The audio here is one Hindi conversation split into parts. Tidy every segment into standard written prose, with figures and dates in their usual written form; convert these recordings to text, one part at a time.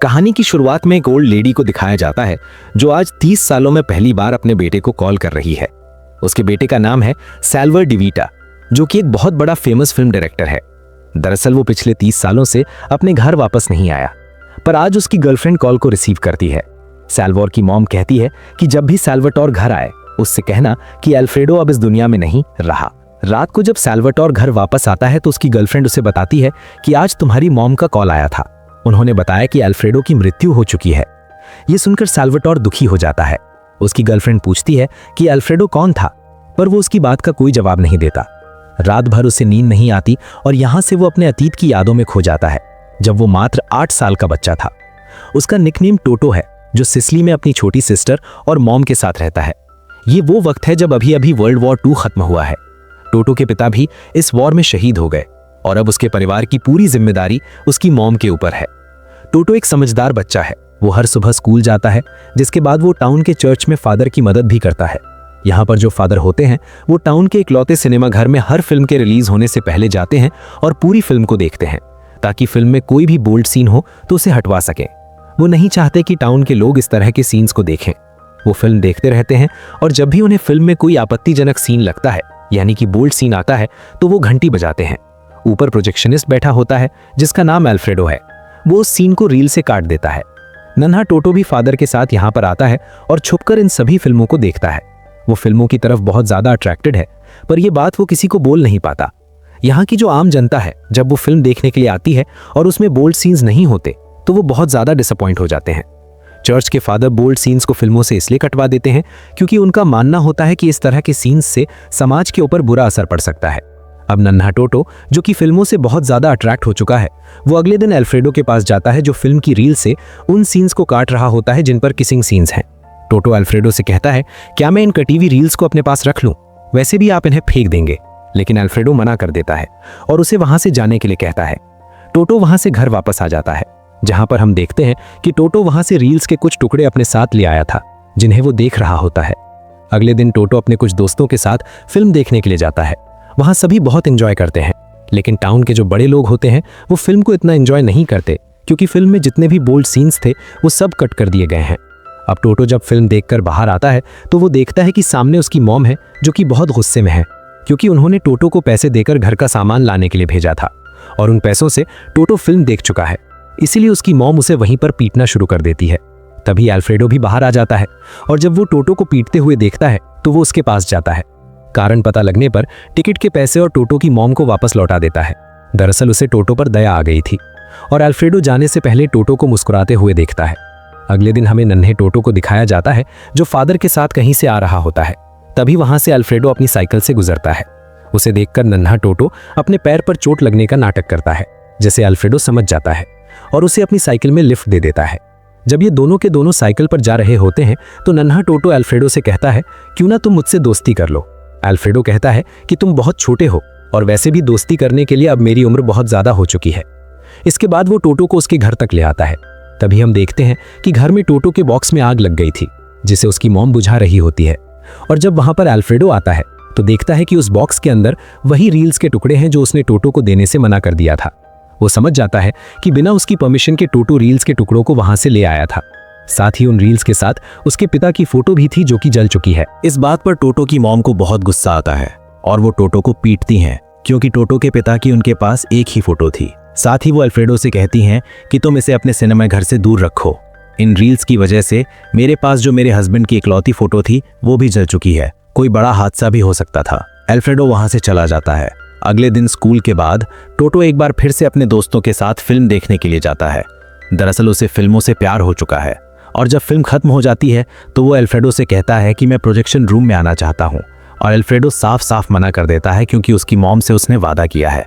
कहानी की शुरुआत में एक ओल्ड लेडी को दिखाया जाता है जो आज 30 सालों में पहली बार अपने बेटे को कॉल कर रही है। उसके बेटे का नाम है सैल्वर डिवीटा, जो कि एक बहुत बड़ा फेमस फिल्म डायरेक्टर है। दरअसल वो पिछले 30 सालों से अपने घर वापस नहीं आया, पर आज उसकी गर्लफ्रेंड कॉल को रिसीव करती है। सैल्वर की मॉम कहती है कि जब भी सैल्वाटोर घर आए उससे कहना कि अल्फ्रेडो अब इस दुनिया में नहीं रहा। रात को जब सैल्वाटोर घर वापस आता है तो उसकी गर्लफ्रेंड उसे बताती है कि आज तुम्हारी मॉम का कॉल आया था। उन्होंने बताया कि अल्फ्रेडो की मृत्यु हो चुकी है। ये सुनकर सैल्वाटोर दुखी हो जाता है। उसकी गर्लफ्रेंड पूछती है कि अल्फ्रेडो कौन था, पर वो उसकी बात का कोई जवाब नहीं देता। रात भर उसे नींद नहीं आती और यहां से वो अपने अतीत की यादों में खो जाता है, जब वो मात्र 8 साल का बच्चा था। उसका निकनेम टोटो है, जो सिसिली में अपनी छोटी सिस्टर और मॉम के साथ रहता है। ये वो वक्त है जब अभी अभी वर्ल्ड वॉर 2 खत्म हुआ है। टोटो के पिता भी इस वॉर में शहीद हो गए और अब उसके परिवार की पूरी जिम्मेदारी उसकी मॉम के ऊपर है। टोटो एक समझदार बच्चा है। वो हर सुबह स्कूल जाता है, जिसके बाद वो टाउन के चर्च में फादर की मदद भी करता है। यहाँ पर जो फादर होते हैं वो टाउन के इकलौते सिनेमा घर में हर फिल्म के रिलीज होने से पहले जाते हैं और पूरी फिल्म को देखते हैं, ताकि फिल्म में कोई भी बोल्ड सीन हो तो उसे हटवा सकें। वो नहीं चाहते कि टाउन के लोग इस तरह के सीन्स को देखें। वो फिल्म देखते रहते हैं और जब भी उन्हें फिल्म में कोई आपत्तिजनक सीन लगता है, यानी कि बोल्ड सीन आता है, तो वो घंटी बजाते हैं। ऊपर प्रोजेक्शनिस्ट बैठा होता है जिसका नाम अल्फ्रेडो है। वो उस सीन को रील से काट देता है। नन्हा टोटो भी फादर के साथ यहाँ पर आता है और छुपकर इन सभी फिल्मों को देखता है। वो फिल्मों की तरफ बहुत ज्यादा अट्रैक्टेड है, पर यह बात वो किसी को बोल नहीं पाता। यहाँ की जो आम जनता है, जब वो फिल्म देखने के लिए आती है और उसमें बोल्ड सीन्स नहीं होते तो वो बहुत ज्यादा डिसअपॉइंट हो जाते हैं। चर्च के फादर बोल्ड सीन्स को फिल्मों से इसलिए कटवा देते हैं क्योंकि उनका मानना होता है कि इस तरह के सीन्स से समाज के ऊपर बुरा असर पड़ सकता है। अब नन्हा टोटो, जो कि फिल्मों से बहुत ज्यादा अट्रैक्ट हो चुका है, वो अगले दिन अल्फ्रेडो के पास जाता है, जो फिल्म की रील से उन सीन्स को काट रहा होता है जिन पर किसिंग सीन्स हैं। टोटो अल्फ्रेडो से कहता है, क्या मैं इन कटी हुई रील्स को अपने पास रख लूं? वैसे भी आप इन्हें फेंक देंगे। लेकिन अल्फ्रेडो मना कर देता है और उसे वहां से जाने के लिए कहता है। टोटो वहां से घर वापस आ जाता है, जहां पर हम देखते हैं कि टोटो वहां से रील्स के कुछ टुकड़े अपने साथ ले आया था, जिन्हें वो देख रहा होता है। अगले दिन टोटो अपने कुछ दोस्तों के साथ फिल्म देखने के लिए जाता है। वहां सभी बहुत एंजॉय करते हैं, लेकिन टाउन के जो बड़े लोग होते हैं वो फिल्म को इतना एंजॉय नहीं करते, क्योंकि फिल्म में जितने भी बोल्ड सीन्स थे वो सब कट कर दिए गए हैं। अब टोटो जब फिल्म देखकर बाहर आता है तो वो देखता है कि सामने उसकी मॉम है, जो कि बहुत गुस्से में है, क्योंकि उन्होंने टोटो को पैसे देकर घर का सामान लाने के लिए भेजा था और उन पैसों से टोटो फिल्म देख चुका है। इसीलिए उसकी मॉम उसे वहीं पर पीटना शुरू कर देती है। तभी अल्फ्रेडो भी बाहर आ जाता है और जब वो टोटो को पीटते हुए देखता है तो वो उसके पास जाता है। कारण पता लगने पर टिकट के पैसे और टोटो की मॉम को वापस लौटा देता है। दरअसल उसे टोटो पर दया आ गई थी और अल्फ्रेडो जाने से पहले टोटो को मुस्कुराते हुए देखता है। अगले दिन हमें नन्हे टोटो को दिखाया जाता है, जो फादर के साथ कहीं से आ रहा होता है। तभी वहां से अल्फ्रेडो अपनी साइकिल से गुजरता है। उसे देखकर नन्हा टोटो अपने पैर पर चोट लगने का नाटक करता है, जिसे अल्फ्रेडो समझ जाता है और उसे अपनी साइकिल में लिफ्ट दे देता है। जब ये दोनों के दोनों साइकिल पर जा रहे होते हैं तो नन्हा टोटो अल्फ्रेडो से कहता है, क्यों ना तुम मुझसे दोस्ती कर लो। अल्फ्रेडो कहता है कि तुम बहुत छोटे हो और वैसे भी दोस्ती करने के लिए अब मेरी उम्र बहुत ज्यादा हो चुकी है। इसके बाद वो टोटो को उसके घर तक ले आता है। तभी हम देखते हैं कि घर में टोटो के बॉक्स में आग लग गई थी, जिसे उसकी मॉम बुझा रही होती है। और जब वहां पर अल्फ्रेडो आता है तो देखता है कि उस बॉक्स के अंदर वही रील्स के टुकड़े हैं जो उसने टोटो को देने से मना कर दिया था। वो समझ जाता है कि बिना उसकी परमिशन के टोटो रील्स के टुकड़ों को वहां से ले आया था। साथ ही उन रील्स के साथ उसके पिता की फोटो भी थी, जो कि जल चुकी है। इस बात पर टोटो की मॉम को बहुत गुस्सा आता है और वो टोटो को पीटती हैं, क्योंकि टोटो के पिता की उनके पास एक ही फोटो थी। साथ ही वो अल्फ्रेडो से कहती हैं कि तुम इसे अपने सिनेमा घर से दूर रखो। इन रील्स की वजह से मेरे पास जो मेरे हस्बैंड की इकलौती फोटो थी वो भी जल चुकी है। कोई बड़ा हादसा भी हो सकता था। अल्फ्रेडो वहां से चला जाता है। अगले दिन स्कूल के बाद टोटो एक बार फिर से अपने दोस्तों के साथ फिल्म देखने के लिए जाता है। दरअसल उसे फिल्मों से प्यार हो चुका है और जब फिल्म खत्म हो जाती है तो वो अल्फ्रेडो से कहता है कि मैं प्रोजेक्शन रूम में आना चाहता हूँ, और अल्फ्रेडो साफ साफ मना कर देता है, क्योंकि उसकी मॉम से उसने वादा किया है।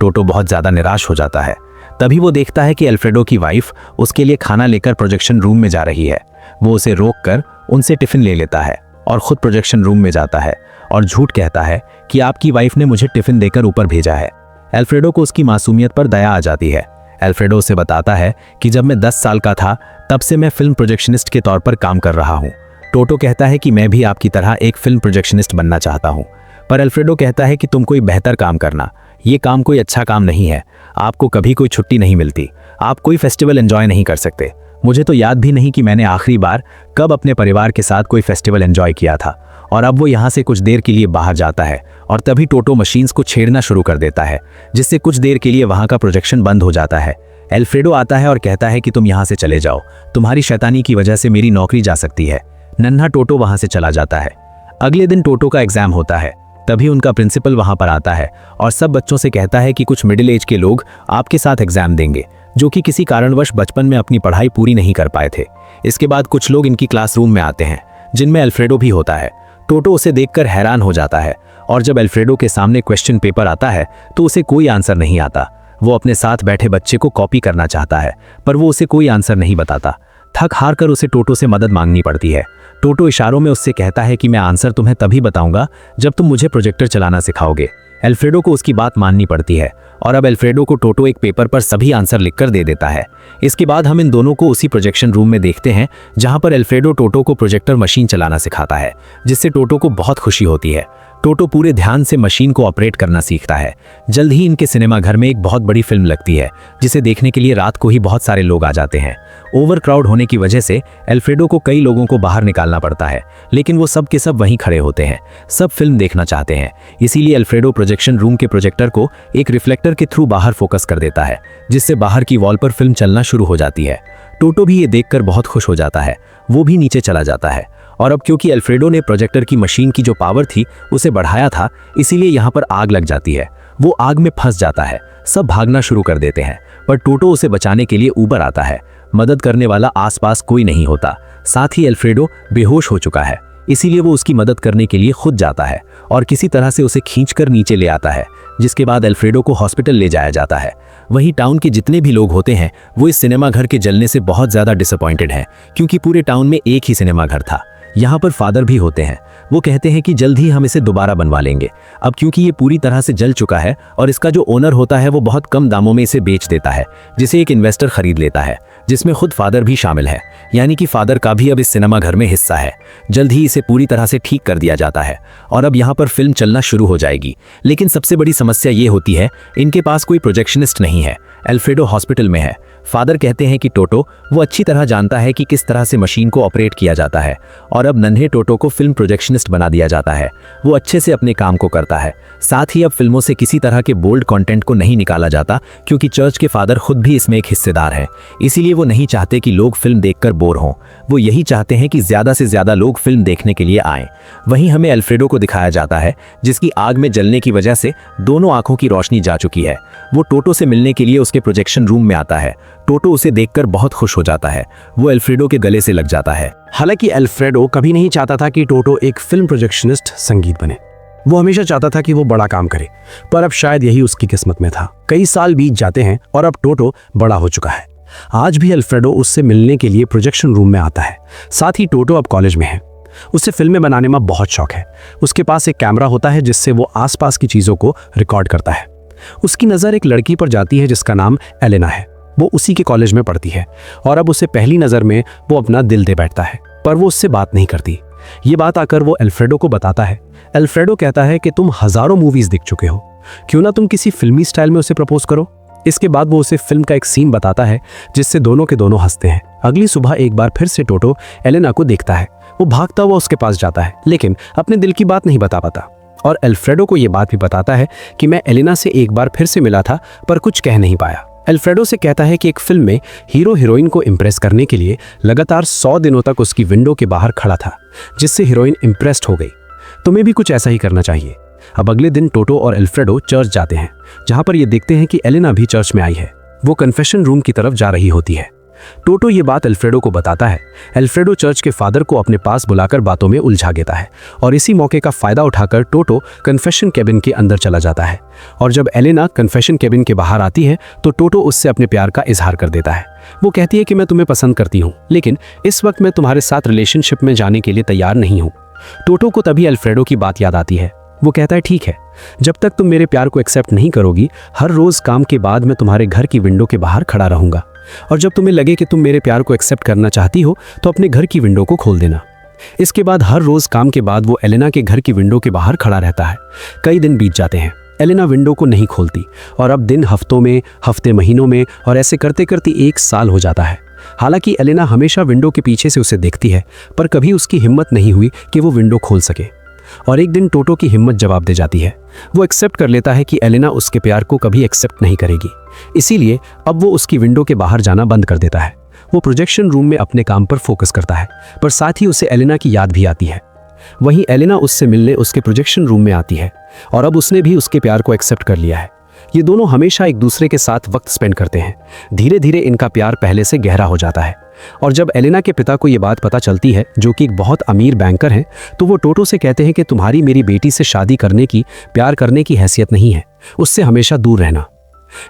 टोटो बहुत ज्यादा निराश हो जाता है। तभी वो देखता है कि अल्फ्रेडो की वाइफ उसके लिए खाना लेकर प्रोजेक्शन रूम में जा रही है। वो उसे रोककर उनसे टिफिन ले लेता है और खुद प्रोजेक्शन रूम में जाता है और झूठ कहता है कि आपकी वाइफ ने मुझे टिफिन देकर ऊपर भेजा है। अल्फ्रेडो को उसकी मासूमियत पर दया आ जाती है। अल्फ्रेडो उसे बताता है कि जब मैं 10 साल का था तब से मैं फिल्म प्रोजेक्शनिस्ट के तौर पर काम कर रहा हूँ। टोटो कहता है कि मैं भी आपकी तरह एक फिल्म प्रोजेक्शनिस्ट बनना चाहता हूँ, पर अल्फ्रेडो कहता है कि तुम कोई बेहतर काम करना, ये काम कोई अच्छा काम नहीं है, आपको कभी कोई छुट्टी नहीं मिलती, आप कोई फेस्टिवल एंजॉय नहीं कर सकते। मुझे तो याद भी नहीं कि मैंने आखिरी बार कब अपने परिवार के साथ कोई फेस्टिवल एंजॉय किया था। और अब वो यहाँ से कुछ देर के लिए बाहर जाता है और तभी टोटो मशीन्स को छेड़ना शुरू कर देता है, जिससे कुछ देर के लिए वहाँ का प्रोजेक्शन बंद हो जाता है। एल्फ्रेडो आता है और कहता है कि तुम यहाँ से चले जाओ, तुम्हारी शैतानी की वजह से मेरी नौकरी जा सकती है। नन्हा टोटो वहाँ से चला जाता है। अगले दिन टोटो का एग्जाम होता है। तभी उनका प्रिंसिपल वहाँ पर आता है और सब बच्चों से कहता है कि कुछ मिडिल एज के लोग आपके साथ एग्जाम देंगे, जो कि किसी कारणवश बचपन में अपनी पढ़ाई पूरी नहीं कर पाए थे। इसके बाद कुछ लोग इनकी क्लासरूम में आते हैं, जिनमें एल्फ्रेडो भी होता है। टोटो उसे देखकर हैरान हो जाता है और जब एल्फ्रेडो के सामने क्वेश्चन पेपर आता है तो उसे कोई आंसर नहीं आता। वो अपने साथ बैठे बच्चे को कॉपी करना चाहता है, पर वो उसे कोई आंसर नहीं बताता। थक हार कर उसे टोटो से मदद मांगनी पड़ती है। टोटो इशारों में उससे कहता है कि मैं आंसर तुम्हें तभी बताऊंगा जब तुम मुझे प्रोजेक्टर चलाना सिखाओगे। एल्फ्रेडो को उसकी बात माननी पड़ती है और अब एल्फ्रेडो को टोटो एक पेपर पर सभी आंसर लिखकर दे देता है। इसके बाद हम इन दोनों को उसी प्रोजेक्शन रूम में देखते हैं, जहां पर एल्फ्रेडो टोटो को प्रोजेक्टर मशीन चलाना सिखाता है, जिससे टोटो को बहुत खुशी होती है। टोटो पूरे ध्यान से मशीन को ऑपरेट करना सीखता है। जल्द ही इनके सिनेमा घर में एक बहुत बड़ी फिल्म लगती है, जिसे देखने के लिए रात को ही बहुत सारे लोग आ जाते हैं। ओवर क्राउड होने की वजह से एल्फ्रेडो को कई लोगों को बाहर निकालना पड़ता है, लेकिन वो सब के सब वहीं खड़े होते हैं। सब फिल्म देखना चाहते हैं, इसीलिए एल्फ्रेडो प्रोजेक्शन रूम के प्रोजेक्टर को एक रिफ्लेक्टर के थ्रू बाहर फोकस कर देता है, जिससे बाहर की वॉल पर फिल्म चलना शुरू हो जाती है। टोटो भी ये देखकर बहुत खुश हो जाता है। वो भी नीचे चला जाता है और अब क्योंकि एल्फ्रेडो ने प्रोजेक्टर की मशीन की जो पावर थी उसे बढ़ाया था, इसीलिए यहाँ पर आग लग जाती है। वो आग में फंस जाता है। सब भागना शुरू कर देते हैं, पर टोटो उसे बचाने के लिए ऊपर आता है। मदद करने वाला आसपास कोई नहीं होता। साथ ही एल्फ्रेडो बेहोश हो चुका है, इसीलिए वो उसकी मदद करने के लिए खुद जाता है और किसी तरह से उसे खींचकर नीचे ले आता है, जिसके बाद एल्फ्रेडो को हॉस्पिटल ले जाया जाता है। वहीं टाउन के जितने भी लोग होते हैं वो इस सिनेमा घर के जलने से बहुत ज़्यादा डिसअपॉइंटेड हैं, क्योंकि पूरे टाउन में एक ही सिनेमा घर था। यहाँ पर फादर भी होते हैं। वो कहते हैं कि जल्द ही हम इसे दोबारा बनवा लेंगे, अब क्योंकि ये पूरी तरह से जल चुका है, और इसका जो ओनर होता है वो बहुत कम दामों में इसे बेच देता है, जिसे एक इन्वेस्टर खरीद लेता है, जिसमें खुद फादर भी शामिल है। यानी कि फादर का भी अब इस सिनेमा घर में हिस्सा है। जल्द ही इसे पूरी तरह से ठीक कर दिया जाता है और अब यहाँ पर फिल्म चलना शुरू हो जाएगी। लेकिन सबसे बड़ी समस्या ये होती है, इनके पास कोई प्रोजेक्शनिस्ट नहीं है। एल्फ्रेडो हॉस्पिटल में है। फादर कहते हैं कि टोटो वो अच्छी तरह जानता है कि किस तरह से मशीन को ऑपरेट किया जाता है, और अब नन्हे टोटो को फिल्म प्रोजेक्शनिस्ट बना दिया जाता है। वो अच्छे से अपने काम को करता है। साथ ही अब फिल्मों से किसी तरह के बोल्ड कंटेंट को नहीं निकाला जाता, क्योंकि चर्च के फादर खुद भी इसमें एक हिस्सेदार हैं। इसीलिए वो नहीं चाहते कि लोग फिल्म देखकर बोर हों। वो यही चाहते हैं कि ज्यादा से ज्यादा लोग फिल्म देखने के लिए आएं। वहीं हमें एल्फ्रेडो को दिखाया जाता है, जिसकी आग में जलने की वजह से दोनों आंखों की रोशनी जा चुकी है। वो टोटो से मिलने के लिए उसके प्रोजेक्शन रूम में आता है। टोटो उसे देखकर बहुत खुश हो जाता है। वो एल्फ्रेडो के गले से लग जाता है। हालांकि एल्फ्रेडो कभी नहीं चाहता था कि टोटो एक फिल्म प्रोजेक्शनिस्ट संगीत बने। वो हमेशा चाहता था कि वो बड़ा काम करे, पर अब शायद यही उसकी किस्मत में था। कई साल बीत जाते हैं और अब टोटो बड़ा हो चुका है। आज भी एल्फ्रेडो उससे मिलने के लिए प्रोजेक्शन रूम में आता है। साथ ही टोटो अब कॉलेज में है। उसे फिल्में बनाने में बहुत शौक है। उसके पास एक कैमरा होता है, जिससे वो आसपास की चीजों को रिकॉर्ड करता है। उसकी नज़र एक लड़की पर जाती है जिसका नाम एलेना है। वो उसी के कॉलेज में पढ़ती है और अब उसे पहली नज़र में वो अपना दिल दे बैठता है, पर वो उससे बात नहीं करती। ये बात आकर वो एल्फ्रेडो को बताता है। एल्फ्रेडो कहता है कि तुम हजारों मूवीज देख चुके हो, क्यों ना तुम किसी फिल्मी स्टाइल में उसे प्रपोज करो। इसके बाद वो उसे फिल्म का एक सीन बताता है, जिससे दोनों के दोनों हंसते हैं। अगली सुबह एक बार फिर से टोटो एलेना को देखता है। वो भागता हुआ उसके पास जाता है, लेकिन अपने दिल की बात नहीं बता पाता। और एल्फ्रेडो को ये बात भी बताता है कि मैं एलेना से एक बार फिर से मिला था, पर कुछ कह नहीं पाया। एल्फ्रेडो से कहता है कि एक फिल्म में हीरो हीरोइन को इम्प्रेस करने के लिए लगातार 100 दिनों तक उसकी विंडो के बाहर खड़ा था, जिससे हीरोइन इम्प्रेस्ड हो गई। तुम्हें भी कुछ ऐसा ही करना चाहिए। अब अगले दिन टोटो और एल्फ्रेडो चर्च जाते हैं, जहां पर ये देखते हैं कि एलेना भी चर्च में आई है। वो कन्फेशन रूम की तरफ जा रही होती है। टोटो ये बात एल्फ्रेडो को बताता है। एल्फ्रेडो चर्च के फादर को अपने पास बुलाकर बातों में उलझा देता है, और इसी मौके का फायदा उठाकर टोटो कन्फेशन केबिन के अंदर चला जाता है। और जब एलेना कन्फेशन केबिन के बाहर आती है तो टोटो उससे अपने प्यार का इजहार कर देता है। वो कहती है कि मैं तुम्हें पसंद करती हूँ, लेकिन इस वक्त मैं तुम्हारे साथ रिलेशनशिप में जाने के लिए तैयार नहीं हूँ। टोटो को तभी एल्फ्रेडो की बात याद आती है। वो कहता है, ठीक है, जब तक तुम मेरे प्यार को एक्सेप्ट नहीं करोगी, हर रोज काम के बाद मैं तुम्हारे घर की विंडो के बाहर खड़ा रहूंगा, और जब तुम्हें लगे कि तुम मेरे प्यार को एक्सेप्ट करना चाहती हो तो अपने घर की विंडो को खोल देना। इसके बाद हर रोज काम के बाद वो एलेना के घर की विंडो के बाहर खड़ा रहता है। कई दिन बीत जाते हैं। एलेना विंडो को नहीं खोलती और अब दिन हफ्तों में, हफ्ते महीनों में और ऐसे करते करते 1 साल हो जाता है। हालांकि एलेना हमेशा विंडो के पीछे से उसे देखती है, पर कभी उसकी हिम्मत नहीं हुई कि वो विंडो खोल सके। और एक दिन टोटो की हिम्मत जवाब दे जाती है। वो एक्सेप्ट कर लेता है कि एलेना उसके प्यार को कभी एक्सेप्ट नहीं करेगी, इसीलिए अब वो उसकी विंडो के बाहर जाना बंद कर देता है। वो प्रोजेक्शन रूम में अपने काम पर फोकस करता है, पर साथ ही उसे एलेना की याद भी आती है। वहीं एलेना उससे मिलने उसके प्रोजेक्शन रूम में आती है और अब उसने भी उसके प्यार को एक्सेप्ट कर लिया है। ये दोनों हमेशा एक दूसरे के साथ वक्त स्पेंड करते हैं। धीरे धीरे इनका प्यार पहले से गहरा हो जाता है और जब एलेना के पिता को ये बात पता चलती है, जो कि एक बहुत अमीर बैंकर हैं, तो वो टोटो से कहते हैं कि तुम्हारी मेरी बेटी से शादी करने की, प्यार करने की हैसियत नहीं है, उससे हमेशा दूर रहना।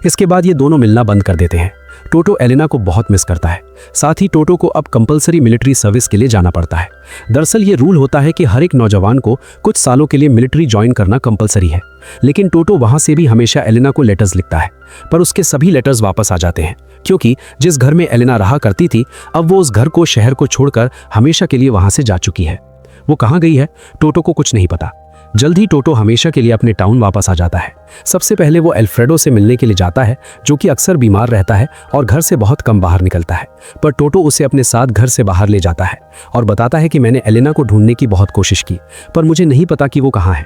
इसके बाद ये दोनों मिलना बंद कर देते हैं। टोटो एलेना को बहुत मिस करता है। साथ ही टोटो को अब कंपलसरी मिलिट्री सर्विस के लिए जाना पड़ता है। दरअसल ये रूल होता है कि हर एक नौजवान को कुछ सालों के लिए मिलिट्री ज्वाइन करना कंपलसरी है, लेकिन टोटो वहां से भी हमेशा एलेना को लेटर्स लिखता है, पर उसके सभी लेटर्स वापस आ जाते हैं, क्योंकि जिस घर में एलेना रहा करती थी, अब वो उस घर को, शहर को छोड़कर हमेशा के लिए वहां से जा चुकी है। वो कहाँ गई है, टोटो को कुछ नहीं पता। जल्द ही टोटो हमेशा के लिए अपने टाउन वापस आ जाता है। सबसे पहले वो अल्फ्रेडो से मिलने के लिए जाता है, जो कि अक्सर बीमार रहता है और घर से बहुत कम बाहर निकलता है। पर टोटो उसे अपने साथ घर से बाहर ले जाता है और बताता है कि मैंने एलेना को ढूंढने की बहुत कोशिश की, पर मुझे नहीं पता कि वो कहाँ है।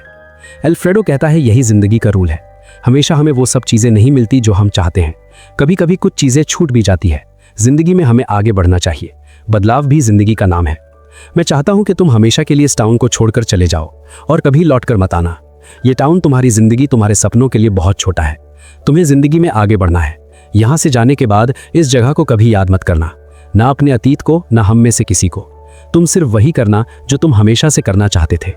अल्फ्रेडो कहता है यही जिंदगी का रूल है, हमेशा हमें वो सब चीज़ें नहीं मिलती जो हम चाहते हैं। कभी कभी कुछ चीज़ें छूट भी जाती है। जिंदगी में हमें आगे बढ़ना चाहिए, बदलाव भी जिंदगी का नाम है। मैं चाहता हूं कि तुम हमेशा के लिए इस टाउन को छोड़कर चले जाओ और कभी लौटकर मत आना। ये टाउन तुम्हारी जिंदगी, तुम्हारे सपनों के लिए बहुत छोटा है। तुम्हें जिंदगी में आगे बढ़ना है। यहां से जाने के बाद इस जगह को कभी याद मत करना, ना अपने अतीत को, ना हम में से किसी को। तुम सिर्फ वही करना जो तुम हमेशा से करना चाहते थे।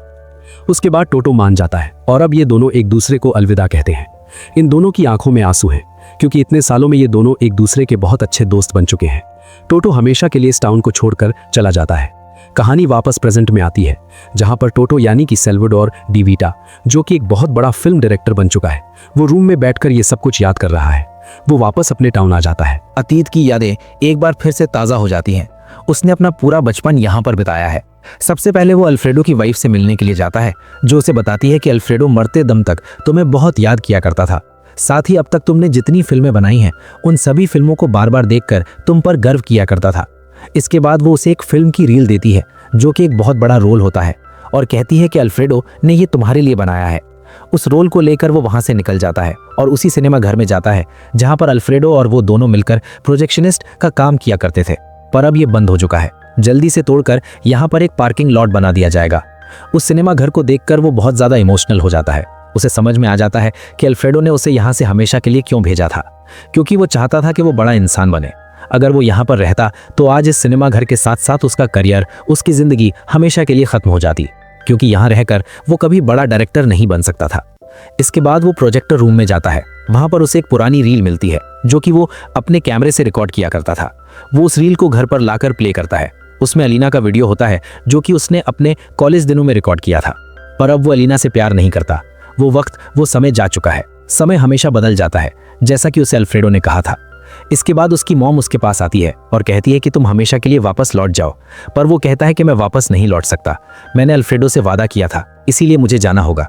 उसके बाद टोटो मान जाता है और अब ये दोनों एक दूसरे को अलविदा कहते हैं। इन दोनों की आंखों में आंसू हैं, क्योंकि इतने सालों में ये दोनों एक दूसरे के बहुत अच्छे दोस्त बन चुके हैं। टोटो हमेशा के लिए इस टाउन को छोड़कर चला जाता है। कहानी वापस प्रेजेंट में आती है, जहां पर टोटो यानी कि सैल्वाडोर डी वीटा, जो कि एक बहुत बड़ा फिल्म डायरेक्टर बन चुका है, वो रूम में बैठकर ये सब कुछ याद कर रहा है। वो वापस अपने टाउन आ जाता है। अतीत की यादें एक बार फिर से ताज़ा हो जाती हैं। उसने अपना पूरा बचपन यहाँ पर बिताया है। सबसे पहले वो अल्फ्रेडो की वाइफ से मिलने के लिए जाता है, जो उसे बताती है कि अल्फ्रेडो मरते दम तक तुम्हें बहुत याद किया करता था। साथ ही अब तक तुमने जितनी फिल्में बनाई हैं, उन सभी फिल्मों को बार बार देखकर तुम पर गर्व किया करता था। इसके बाद वो उसे एक फिल्म की रील देती है, जो कि एक बहुत बड़ा रोल होता है, और कहती है कि अल्फ्रेडो ने ये तुम्हारे लिए बनाया है। उस रोल को लेकर वो वहां से निकल जाता है और उसी सिनेमा घर में जाता है जहां पर अल्फ्रेडो और वो दोनों मिलकर प्रोजेक्शनिस्ट का काम किया करते थे, पर अब ये बंद हो चुका है। जल्दी से तोड़कर यहाँ पर एक पार्किंग लॉट बना दिया जाएगा। उस सिनेमा घर को देखकर वो बहुत ज़्यादा इमोशनल हो जाता है। उसे समझ में आ जाता है कि अल्फ्रेडो ने उसे यहाँ से हमेशा के लिए क्यों भेजा था, क्योंकि वो चाहता था कि वो बड़ा इंसान बने। अगर वो यहाँ पर रहता तो आज इस सिनेमा घर के साथ साथ उसका करियर, उसकी ज़िंदगी हमेशा के लिए ख़त्म हो जाती, क्योंकि यहाँ रहकर वो कभी बड़ा डायरेक्टर नहीं बन सकता था। इसके बाद वो प्रोजेक्टर रूम में जाता है। वहाँ पर उसे एक पुरानी रील मिलती है, जो कि वो अपने कैमरे से रिकॉर्ड किया करता था। वो उस रील को घर पर लाकर प्ले करता है। उसमें अलीना का वीडियो होता है, जो कि उसने अपने कॉलेज दिनों में रिकॉर्ड किया था। पर अब वो अलीना से प्यार नहीं करता। वो वक्त, वो समय जा चुका है। समय हमेशा बदल जाता है, जैसा कि उसे अल्फ्रेडो ने कहा था। इसके बाद उसकी मॉम उसके पास आती है और कहती है कि तुम हमेशा के लिए वापस लौट जाओ, पर वो कहता है कि मैं वापस नहीं लौट सकता। मैंने अल्फ्रेडो से वादा किया था, इसीलिए मुझे जाना होगा।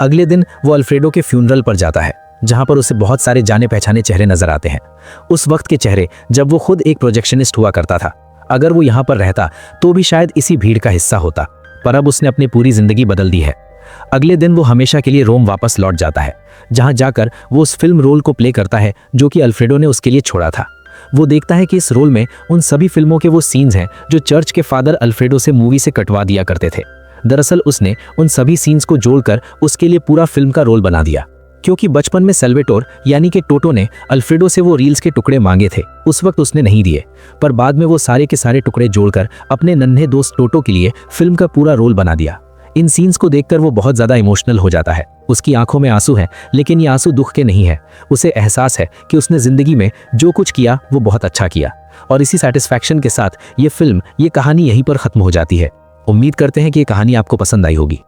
अगले दिन वो अल्फ्रेडो के फ्यूनरल पर जाता है, जहां पर उसे बहुत सारे जाने पहचाने चेहरे नजर आते हैं। उस वक्त के चेहरे जब वो खुद एक प्रोजेक्शनिस्ट हुआ करता था। अगर वो यहाँ पर रहता तो भी शायद इसी भीड़ का हिस्सा होता, पर अब उसने अपनी पूरी जिंदगी बदल दी है। अगले दिन वो हमेशा के लिए रोम वापस लौट जाता है, जहां जाकर वो उस फिल्म रोल को प्ले करता है जो कि अल्फ्रेडो ने उसके लिए छोड़ा था। वो देखता है कि इस रोल में उन सभी फिल्मों के वो सीन्स हैं जो चर्च के फादर अल्फ्रेडो से मूवी से कटवा दिया करते थे। दरअसल उसने उन सभी सीन्स को जोड़कर उसके लिए पूरा फिल्म का रोल बना दिया, क्योंकि बचपन में सैल्वाडोर यानी कि टोटो ने अल्फ्रेडो से वो रील्स के टुकड़े मांगे थे। उस वक्त उसने नहीं दिए, पर बाद में वो सारे के सारे टुकड़े जोड़कर अपने नन्हे दोस्त टोटो के लिए फिल्म का पूरा रोल बना दिया। इन सीन्स को देखकर वो बहुत ज़्यादा इमोशनल हो जाता है। उसकी आंखों में आंसू हैं, लेकिन ये आंसू दुख के नहीं है। उसे एहसास है कि उसने ज़िंदगी में जो कुछ किया वो बहुत अच्छा किया। और इसी सेटिस्फैक्शन के साथ ये फिल्म, ये कहानी यहीं पर ख़त्म हो जाती है। उम्मीद करते हैं कि ये कहानी आपको पसंद आई होगी।